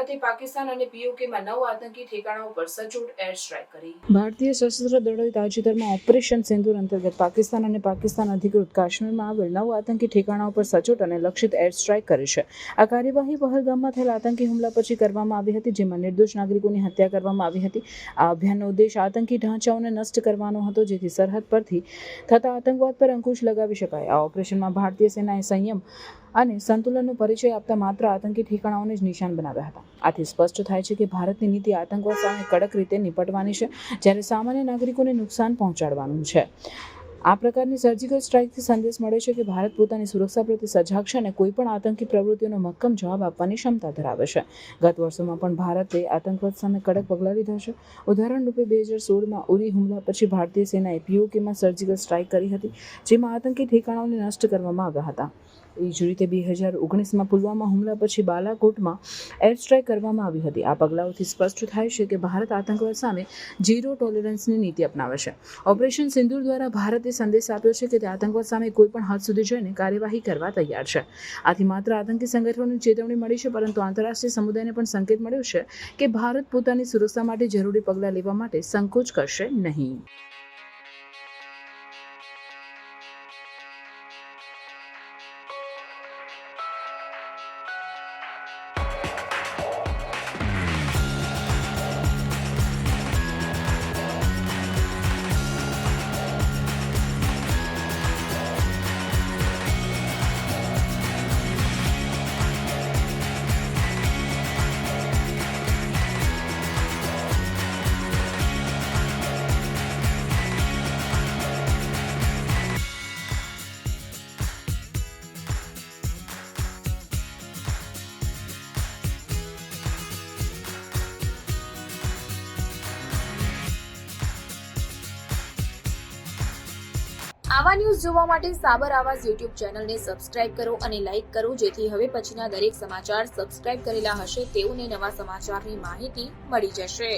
ભારતે પાકિસ્તાન અને પીઓકેમાં 9 આતંકી ઠેકાણાઓ પર સચોટ એર સ્ટ્રાઇક કરી। ભારતીય સશસ્ત્ર દળોએ તાજેતરમાં ઓપરેશન સિંદૂર અંતર્ગત પાકિસ્તાન અને પાકિસ્તાન અધિકૃત કાશ્મીરમાં આવેલ 9 આતંકી ઠેકાણાઓ પર સચોટ અને લક્ષિત એર સ્ટ્રાઇક કરી છે। આ કાર્યવાહી પહલગામમાં થયેલા આતંકી હુમલા પછી કરવામાં આવી હતી, જેમાં નિર્દોષ નાગરિકોની હત્યા કરવામાં આવી હતી। આ અભિયાનનો ઉદ્દેશ આતંકી ઢાંચાઓને નષ્ટ કરવાનો હતો, જેથી સરહદ પરથી થતા આતંકવાદ પર અંકુશ લગાવી શકાય। આ ઓપરેશનમાં ભારતીય સેનાએ સંયમ અને સંતુલનનો પરિચય આપતા માત્ર આતંકી ઠેકાણાઓને જ નિશાન બનાવ્યા હતા। આથી સ્પષ્ટ થાય છે કે ભારતની નીતિ આતંકવાદ સામે કડક રીતે નિપટવાની છે, જ્યારે સામાન્ય નાગરિકોને નુકસાન પહોંચાડવાનું છે। આ પ્રકારની સર્જિકલ સ્ટ્રાઇકથી સંદેશ મળે છે કે ભારત પોતાની સુરક્ષા પ્રત્યે સજાગ છે અને કોઈપણ આતંકી પ્રવૃત્તિઓનો મક્કમ જવાબ આપવાની ક્ષમતા ધરાવે છે। ગત વર્ષોમાં પણ ભારતે આતંકવાદ સામે કડક પગલાં લીધા છે। ઉદાહરણ રૂપે 2016માં ઉરી હુમલા પછી ભારતીય સેનાએ પીઓકેમાં સર્જિકલ સ્ટ્રાઇક કરી હતી, જેમાં આતંકી ઠેકાણાઓને નષ્ટ કરવામાં આવ્યા હતા। એ જ રીતે 2019માં પુલવામા હુમલા પછી બાલાકોટમાં એર સ્ટ્રાઇક કરવામાં આવી હતી। આ પગલાઓથી સ્પષ્ટ થાય છે કે ભારત આતંકવાદ સામે ઝીરો ટોલરન્સની નીતિ અપનાવે છે। ઓપરેશન સિંદૂર દ્વારા ભારતે સંદેશ આપ્યો છે કે તે આતંકવાદ સામે કોઈ પણ હદ સુધી જઈને કાર્યવાહી કરવા તૈયાર છે। આથી માત્ર આતંકી સંગઠનોને ચેતવણી મળી છે, પરંતુ આંતરરાષ્ટ્રીય સમુદાયને પણ સંકેત મળ્યો છે કે ભારત પોતાની સુરક્ષા માટે જરૂરી પગલાં લેવા માટે સંકોચ કરશે નહીં। આવા ન્યૂઝ જોવા માટે સાબર આવાઝ યુટ્યુબ ચેનલને સબસ્ક્રાઇબ કરો અને લાઇક કરો, જેથી હવે પછીના દરેક સમાચાર સબસ્ક્રાઇબ કરેલા હશે તેઓને નવા સમાચારની માહિતી મળી જશે।